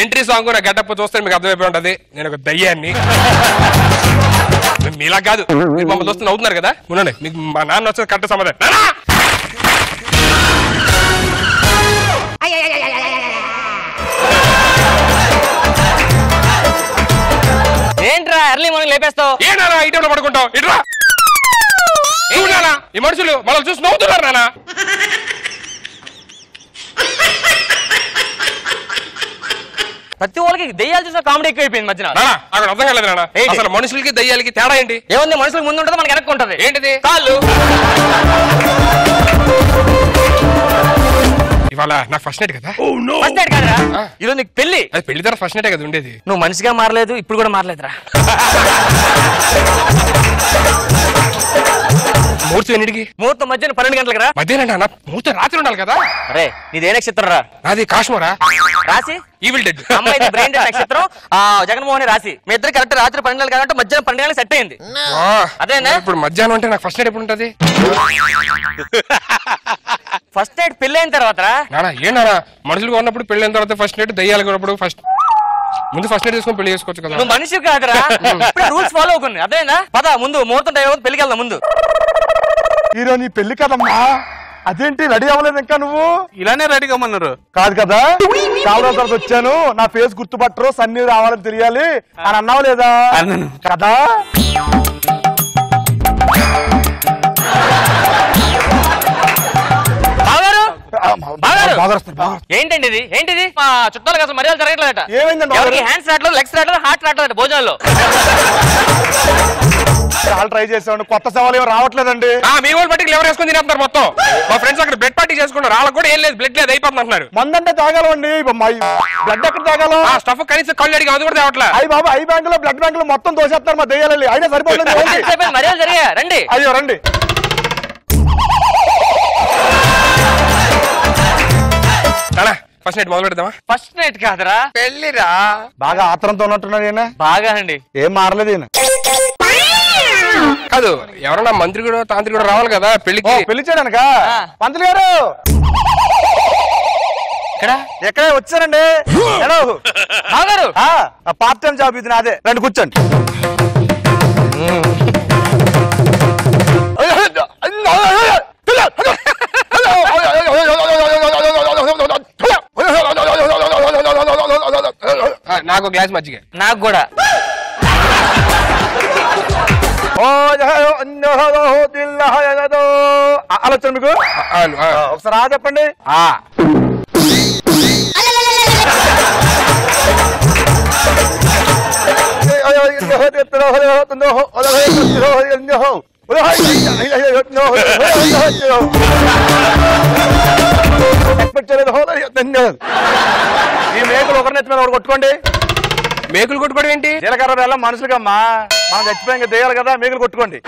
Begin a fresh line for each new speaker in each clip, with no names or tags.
Entry song నా getup చూస్తే మీకు అర్థమైపోయి ఉంటది నేను ఒక దయ్యాన్ని. మీలా కాదు, మీరు మమ్మల్ని చూస్తే నవ్వుతున్నారు కదా. ఉండండి, మీకు మా నాన్న వచ్చేది కరెక్ట్ సమాధానం.
ఏంట్రా ఎర్లీ మార్నింగ్ లేపేస్తావు?
ఏనా ఈ టైంలో పడుకుంటావు? ఇట్రా ఈ మనుషులు మనల్ని చూసి నవ్వుతున్నారు నాన్న.
ప్రతి వాళ్ళకి దయ్యాలు చూసిన కామెడీ ఎక్కువైపోయింది మధ్యన.
అక్కడ అర్థం కాలేదు నాన్న, అసలు మనుషులకి దయ్యాలకి తేడా ఏంటి?
ఏముంది, మనుషులకు ముందు ఉంటుంది, మనకి వెనక్కి ఉంటది.
ఏంటిది?
కాళ్ళు.
ఇవాళ నాకు ఫస్ట్ నైట్ కదా.
ఫస్ట్ నైట్ కాదురా, ఈరోజు నీకు పెళ్లి.
అది పెళ్లి తర్వాత ఫస్ట్ నైటే కదా ఉండేది.
నువ్వు మనిషిగా మారలేదు, ఇప్పుడు కూడా మారలేదురా.
ముహూర్తం ఎన్నిటికి?
ముహూర్తం మధ్యాహ్నం 12 గంటలకు రా.
మధ్యాహ్నం అన్న, ముహూర్తం రాత్రి ఉండాలి కదా.
అరే నీదే నక్షత్రం రా?
అది కాశ్మోరా.
రాసి
ఈవిల్ డెడ్.
అమ్మాయి బ్రెయిన్ డెడ్ నక్షత్రం, జగన్మోహన్ రాసి. మీ ఇద్దరు కరెక్ట్ రాత్రి 12 గంటలు కాబట్టి మధ్యాహ్నం 12 గంటలకు సెట్ అయింది. అదేనా?
ఇప్పుడు మధ్యాహ్నం అంటే నాకు ఫస్ట్ నైట్ ఎప్పుడు ఉంటది?
ఫస్ట్ నైట్ పెళ్లి అయిన తర్వాత
నానా. ఏనారా మనుషులుగా ఉన్నప్పుడు పెళ్లి అయిన తర్వాత ఫస్ట్ నైట్, దయ్యాలుగా ఉన్నప్పుడు ముందు ఫస్ట్ నైట్ తీసుకొని పెళ్లి చేసుకోవచ్చు కదా.
నువ్వు మనిషి కాదురా, రూల్స్ ఫాలో అవుతుంది. అదేనా? పద ముందు ముహూర్తం టైం పెళ్లికి వెళ్దాం. ముందు
ఈరోజు నీ పెళ్లి కదమ్మా, అదేంటి రెడీ అవ్వలేదు ఇంకా? నువ్వు
ఇలానే రెడీ కమ్మన్నారు
కాదు కదా. చాలా రోజులకు వచ్చాను, నా ఫేస్ గుర్తుపట్టరు, సన్నీ రావాలని తెలియాలి అని అన్నావు లేదా కదా?
ఏంటండి ఇది? ఏంటిది? మా చుట్టాలకు అసలు మర్యాద జరగట్లేదట.
ఏమైందండి?
ఎవరికి హ్యాండ్స్ రావట్లేదు, లెగ్స్ రావట్లేదు, హార్ట్ రావట్లేదు భోజనాల్లో.
చాలా ట్రై చేసామండి, కొత్త సవాలు ఏమో రావట్లేదండి.
మీ వాళ్ళు బట్టి ఎవరు వేసుకుని తినేస్తున్నారు మొత్తం. మా ఫ్రెండ్స్ అక్కడ బ్లడ్ పార్టీ చేసుకుంటారు, వాళ్ళకి కూడా ఏం లేదు, బ్లడ్ లేదు అయిపోతుంది అంటున్నారు.
మందంటే తాగాలండి, బ్లడ్ ఎక్కడ తాగాలం?
ఆ స్టఫ్ కనీసం కళ్ళు అడిగి అది కూడా తేవట్లేదు.
అయ్యి బాబా, ఐ బ్యాంక్ లో బ్లడ్ బ్యాంక్ లో మొత్తం దోసేస్తారు మా దెయ్యాలి. అయినా సరిపోతుంది.
మర్యాద జరిగా రండి.
అయ్యో రండి.
ఫస్ట్ నైట్ మొదలు పెడదామా?
ఫస్ట్ నైట్ కాదురా,
పెళ్లిరా.
బాగా ఆత్రంతో ఉన్నట్టున్నాడు ఈయన.
బాగా అండి,
ఏం మారలేదు ఈయన.
కాదు, ఎవరన్నా మంత్రి కూడా తాంత్రి కూడా రావాలి కదా పెళ్లికి.
పెళ్లి చేయడానిక? పంతులు గారు ఎక్కడే వచ్చారండి. హలో
బాగారు,
పార్ట్ టైం జాబ్ ఇది నాదే, రండి కూర్చోండి.
నాకు గ్లాస్ మజ్జిగ.
నాకు కూడా.
ఆలోచన మీకు ఒకసారి చెప్పండి. ఈ మేకలు ఒకరినెత్తి మీద ఒకటి కొట్టుకోండి.
మేకులు కొట్టుకోవడం ఏంటి?
జీలకర్ర బెల్లం మనుషులకమ్మా, మనం చచ్చిపోయాక దేయాలి కదా, మేకలు కొట్టుకోండి.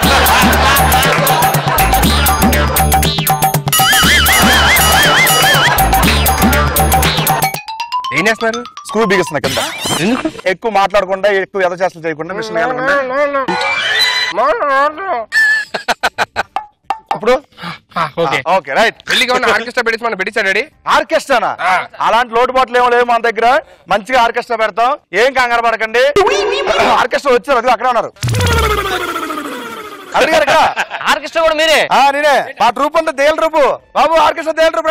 ఏం చేస్తున్నారు?
స్క్రూ బిగిస్తున్నా కింద. ఎక్కువ మాట్లాడకుండా, ఎక్కువ ఎద చేష్టలు చేయకుండా మిషన్ ఇప్పుడు ఓకే రైట్.
పెళ్లిగా ఉన్న ఆర్కెస్ట్రా పెట్టి మనం పెట్టించాడు.
ఆర్కెస్ట్రానా? అలాంటి లోటుపాట్లు ఏమో లేవు మన దగ్గర, మంచిగా ఆర్కెస్ట్రా పెడతాం, ఏం కంగారు పడకండి. ఆర్కెస్ట్రా వచ్చారు, అది అక్కడే ఉన్నారు.
ఆర్కెస్ట్రా కూడా మీరే?
నేనే. మా ట్రూప్ అంతా దేల్ రూపు బాబు, ఆర్కెస్ట్రా దేల్ రూపు.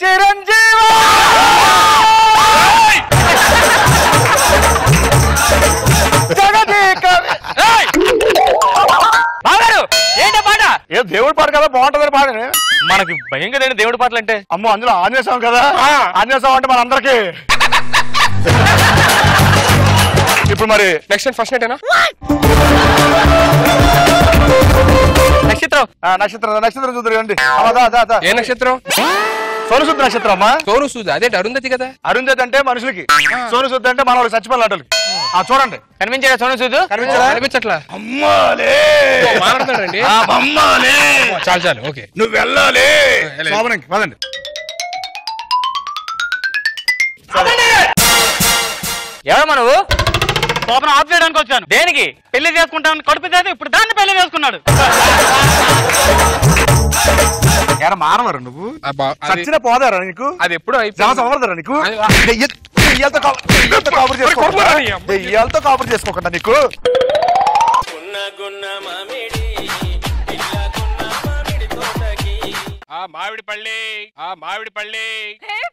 చిరంజీవి
ఏంటో పాట?
ఏ దేవుడి పాట కదా, బాగుంటదని పాట.
మనకి భయం కదండి దేవుడి పాటలు అంటే.
అమ్మో, అందులో ఆంజనేయ స్వామి కదా, ఆంజనేయ స్వామి అంటే మనందరికి. ఇప్పుడు మరి
నెక్స్ట్ ఫస్ట్ నైట్ ఏనా?
నక్షత్రం
నక్షత్రం చూద్దరండి.
ఏ నక్షత్రం?
సోనుశుద్ధ నక్షత్రం అమ్మా.
సోనుశుద్ధ అదేంటి? అరుంధతి కదా.
అరుంధతి అంటే మనుషులకి, సోనుశుద్ధ అంటే మన వాళ్ళకి చచ్చిపోయిన ఆటలకి. చూడండి,
కనిపించాడా సోనుశుద్ధు?
కనిపించట్లా.
అమ్మాలే
మాట్లాడతాడండి. చాలు చాలు, ఓకే.
నువ్వు వెళ్ళాలి. పదండి.
ఎవరమ్మా నువ్వు?
కోపం ఆఫ్ చేయడానికి వచ్చాను.
దేనికి?
పెళ్లి చేసుకుంటాను కడుపు చేసి ఇప్పుడు దాన్ని పెళ్లి చేసుకున్నాడు.
ఎరా మానవరా నువ్వు? చచ్చిన పోదారా నీకు?
అది ఎప్పుడు
అవరదరా నీకు? దెయ్యాలతో కాపురు చేసుకోకుండా నీకు
మామిడి పళ్ళి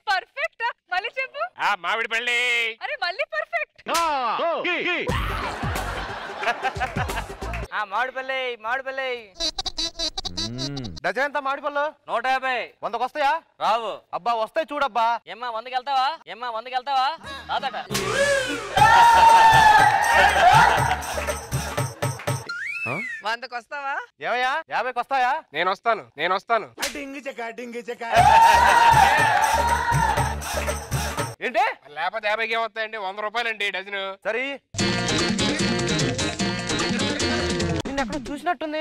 పర్ఫెక్ట్. మళ్ళీ చెప్పు.
మామిడి పళ్ళి.
అరే మళ్ళీ పర్ఫెక్ట్.
మామిడిపల్లి
డజన్ ఎంత మామిడిపళ్ళు?
150.
100కి వస్తాయా?
రావు.
అబ్బా వస్తాయి చూడబ్బా.
ఏమ్మా 100కి వెళ్తావా? రాదట.
వందకు వస్తావా?
ఏమయ్యా 50కి వస్తాయా?
నేను వస్తాను.
ఏంటి?
లేకపోతే 50కి వస్తాయండి. 100 రూపాయలండి డజన్.
సరే ఎక్కడ చూసినట్టుంది.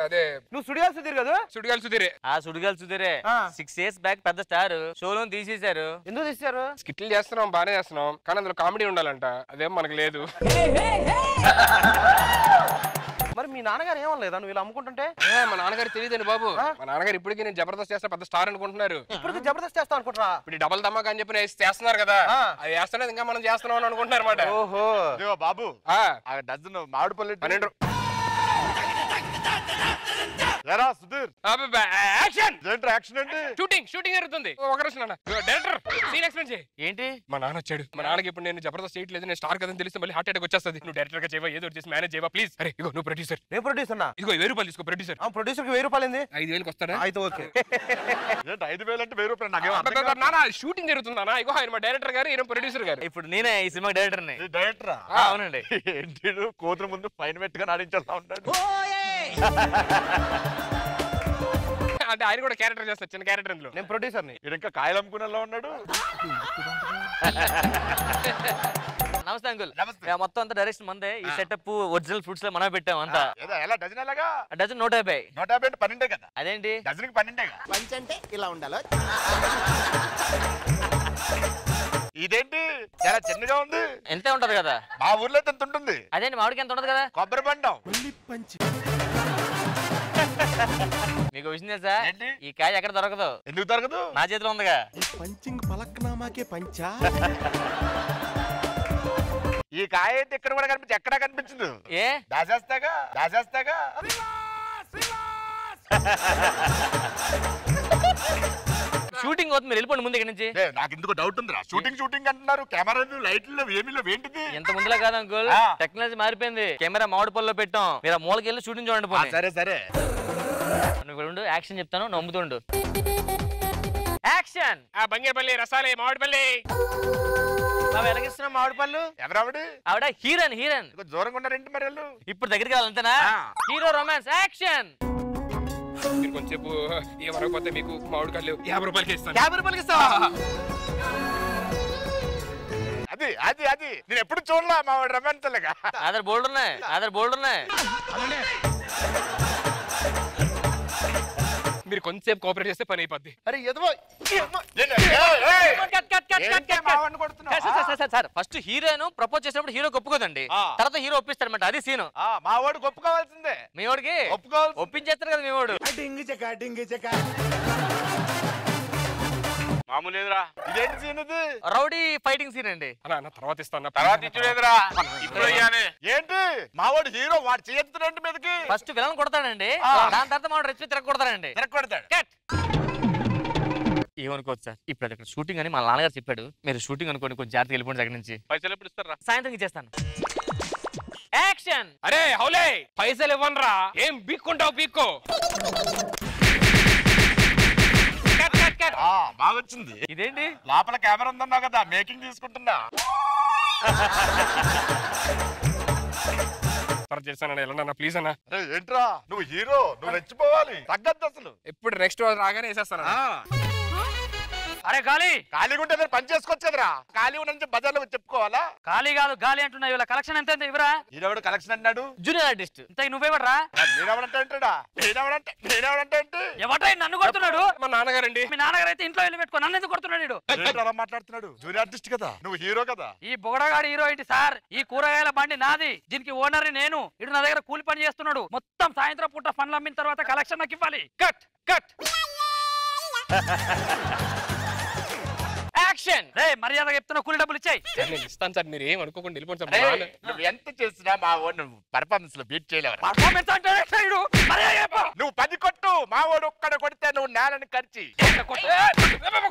అదే
నువ్వు సుడిగాలి సుధీర్ కదా?
సుడిగాలి సుధీరే.
సుడిగాలి సుధీరే 6 years బ్యాక్ పెద్ద స్టార్. షోలో తీసేశారు.
ఎందుకు తీశారు?
స్కిట్లు చేస్తున్నాం, బానే చేస్తున్నాం, కానీ అందులో కామెడీ ఉండాలంట. అదేం మనకు లేదు.
మరి మీ నాన్నగారు ఏమనలేదా నువ్వు ఇలా అమ్ముకుంటుంటే?
మా నాన్నగారు తెలియదండి బాబు. మా నాన్నగారు ఇప్పటికీ నేను జబర్దస్త్ చేస్తా పెద్ద స్టార్ అనుకుంటున్నారు.
ఇప్పుడు జబర్దస్త్ చేస్తా అనుకుంటారా?
ఇప్పుడు డబల్ ధమాకా అని చెప్పి చేస్తున్నారు కదా, అది చేస్తున్నది ఇంకా మనం చేస్తున్నాం అని అనుకుంటున్నారు అనమాట.
ఓహో బాబు, డజన్ మామిడి పళ్ళు
12. షూటింగ్ జరుగుతుంది. ఒక రోజు డైరెక్టర్ సీన్ ఎక్స్ప్లెయిన్ చేయి.
ఏంటి?
మా నాన్న వచ్చాడు. మా నాన్నకి ఇప్పుడు నేను జబర్దస్త్ చేయట్లేదు, నేను స్టార్ కదని తెలిస్తే మళ్ళీ హార్ట్ అటాక్ వచ్చేస్తుంది. నువ్వు డైరెక్టర్ గా చేయవా, ఏదో చేసి మేనేజ్ చేయవా ప్లీజ్. అరే ఇగో నువ్వు ప్రొడ్యూసర్.
నేను ప్రొడ్యూసర్.
ఇగో 1000 రూపాయలు తీసుకో. ప్రొడ్యూసర్
ప్రొడ్యూసర్ కి 1000 రూపాయలు ఏంది?
5000కి వస్తాడా?
అయితే ఓకే. 5000 అంటే 1000 రూపాయలు.
నాన్న షూటింగ్ జరుగుతుంది నాన్న. ఇగో ఆయన మా డైరెక్టర్ గారు, ఈయన ప్రొడ్యూసర్ గారు.
ఇప్పుడు నేనే ఈ సినిమా డైరెక్టర్ ని.
డైరెక్టరా?
అవునండి.
ఏంటి కోతుల ముందు ఫైన్ పెట్టుగా నాడించేస్తా ఉంటాడు.
అంటే ఆయన కూడా క్యారెక్టర్ చేస్తారు, చిన్న క్యారెక్టర్. ఇందులో
నేను ప్రొడ్యూసర్ ని. ఇంకా కాయలు అమ్ముకునేలా ఉన్నాడు.
నమస్తే అంకుల్. మొత్తం అంతా డైరెక్షన్ మందే. ఈ సెటప్ ఒరిజినల్ ఫ్రూట్స్ లో మనం పెట్టాం అంతా.
ఎలా డజన్ ఎలాగా?
డజన్ 150.
150 అంటే 12 కదా?
అదేంటి
డజన్ కి 12
పంచ్ అంటే ఇలా ఉండాలి.
ఇదేంటి చాలా చిన్నగా ఉంది?
ఎంతే ఉంటది కదా.
మా ఊర్లో ఎంత ఉంటుంది?
అదేంటి మామిడికి ఎంత ఉంటది కదా.
కొబ్బరి బండం.
మీకు విషయం తెలుసా? ఈ కాయ ఎక్కడ దొరకదు.
ఎందుకు దొరకదు?
నా చేతిలో ఉందిగా.
పంచింగ్ పలక్నామాకే పంచా.
ఈ కాయ అయితే ఇక్కడ కూడా కనిపించి ఎక్కడా కనిపించదు.
ఏ
దాచేస్తాగా
షూటింగ్ అవుతుంది, మీరు వెళ్ళిపోండి ముందు ఇక్కడ నుంచి.
నాకు ఇందుకు డౌట్ ఉందిరా. షూటింగ్ అంటున్నారు, కెమెరాలు లైట్లు ఏమీ లేవు, ఏంటిది?
ఎంత ముందులా కాదు అంకుల్, టెక్నాలజీ మారిపోయింది. కెమెరా మామిడి పళ్ళలో పెట్టాం, మీరు ఆ మూలకి వెళ్ళి షూటింగ్ చూడండి పోనీ.
సరే
నువ్వు యాక్షన్ చెప్తాను, నమ్ముతుండు. యాక్షన్.
బంగేపల్లి రసాలే మామిడిపల్లి.
వెలగిస్తున్నా మామిడి పళ్ళు.
ఎవరావిడి?
ఆవిడ హీరోయిన్.
దూరంగా ఉన్నారేంటి మరి వాళ్ళు?
ఇప్పుడు దగ్గరికి వెళ్ళంతేనా? Hero romance action.
మీరు కొంచెంసేపు ఏమనకపోతే మీకు మామిడి కళ్ళు 50 రూపాయలకి ఇస్తాను.
50 రూపాయలకి ఇస్తావా?
అది నేను ఎప్పుడు చూడలా మా రొమాన్స్ లాగా.
ఆధార్ బోల్డ్ ఉన్నాయి.
మీరు కొంచెంసేపు కోఆపరేట్ చేస్తే పని అయిపోద్ది.
అరే
సార్ ఫస్ట్ హీరోయిన్ ప్రపోజ్ చేసినప్పుడు హీరో ఒప్పుకోదండి, తర్వాత హీరో ఒప్పిస్తారన్నమాట. అది సీను.
మా వాడు ఒప్పుకోవాల్సిందే.
మీ వాడికి ఒప్పించేస్తారు కదా మీ వాడు.
మామూలేదురా. ఇదేంటి సీన్? ఇది
రౌడీ ఫైటింగ్ సీన్ అండి.
అన్న తర్వాత ఇస్తాను.
తర్వాత ఇచ్చులేదురా. ఏంటి మావాడు హీరో వాడు చేస్తున్నాడు మీదకి.
ఫస్ట్ విలన్ కొడతాడండి, దాని తర్వాత మావాడు రెచ్చి తిరగొడతాడండి. ఏమనుకోవచ్చు సార్, ఇప్పుడు అది షూటింగ్ అని మా నాన్నగారు చెప్పాడు. మీరు షూటింగ్ అనుకోండి, కొంచెం జాగ్రత్తగా వెళ్ళిపోండి దగ్గర నుంచి.
పైసలు ఎప్పుడు ఇస్తారా?
సాయంత్రం ఇచ్చేస్తాను. యాక్షన్.
అరే హౌలే, పైసలు ఇవ్వనరా. ఏం బీక్కుంటావు బీక్కో.
బాగొచ్చింది.
ఇదేంటి
లోపల కెమెరా ఉందన్నావు కదా, మేకింగ్ తీసుకుంటున్నా.
ప్లీజ్ అన్న.
ఏంట్రా నువ్వు హీరో, నువ్వు రెచ్చిపోవాలి, తగ్గద్దు అసలు.
ఎప్పుడు నెక్స్ట్ రాగానే వేసేస్తాను.
అరే గాలి
ఖాళీగా ఉంటే పని చేసుకోవచ్చు కదరా. ఖాళీ ఉన్న బజార్లో చెప్పుకోవాలా?
గాలి కాదు గాలి అంటున్నా. ఇవాళ కలెక్షన్ ఎంత ఇవరా?
ఈడెవడు కలెక్షన్ అన్నాడు?
Junior artist.
ఇంత నువ్వేవడరా?
నేనెవడంటే అంటాడా? నేనెవడంటే ఏంటి?
ఎవటై నన్ను కొడుతున్నాడు?
మా నాన్నగారండి.
మీ నాన్నగారు అయితే ఇంట్లో వెళ్ళి పెట్టుకో, నన్ను ఎందుకు కొడుతున్నాడు వీడు?
అలా మాట్లాడుతున్నాడు. జూనియర్ ఆర్టిస్ట్ కదా, నువ్వు హీరో కదా.
ఈ బొగడగాడి హీరో ఏంటి సార్? ఈ కూరగాయల బండి నాది, దీనికి ఓనర్ నేను. ఇటు నా దగ్గర కూలి పని చేస్తున్నాడు. మొత్తం సాయంత్రం పూట ఫండ్లు అమ్మిన తర్వాత కలెక్షన్ నాకు ఇవ్వాలి.
Cut cut action.
రే మర్యాదగా చెప్తున్నా, కూలి డబ్బులు ఇచ్చాయి.
సార్ నేను ఇస్తాను సార్, మీరు ఏం అనుకోకుండా వెళ్ళిపోండి సార్. మా
రేయ్,
నాన్న-
నువ్వు ఎంత చేసినా మా వాడు నువ్వు పర్ఫార్మెన్స్ లో బీట్ చేయలేవు.
పర్ఫార్మెన్స్ అంటే వీడు. మర్యాదగా చెప్పు.
నువ్వు 10 కొట్టు, మా వాడు ఒక్కడ కొడితే నువ్వు నేలని ఖర్చి.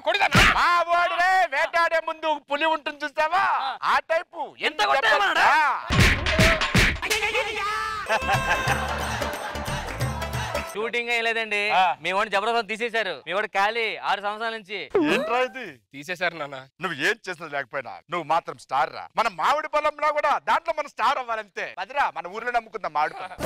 కొడిదానా?
మా వాడు రే వేటాడే ముందు పులి ఉంటుంది చూసావా, ఆ టైపు.
ఎంత కొట్టామన్నాడా?
షూటింగ్ ఏం లేదండి,
ఆ.
మీ వాడిని జబర్దస్త్ తీసేశారు. మీ వాడు ఖాళీ 6 సంవత్సరాల నుంచి.
ఏంట్రా ఇది?
తీసేశారు నాన్న.
నువ్వు ఏం చేసినది లేకపోయినా నువ్వు మాత్రం స్టార్ రా. మన మామిడి పొలంలో కూడా దాంట్లో మనం స్టార్ అవ్వాలంతే. పదిరా మన ఊర్లో నమ్ముకుందాం మామిడి పొలం.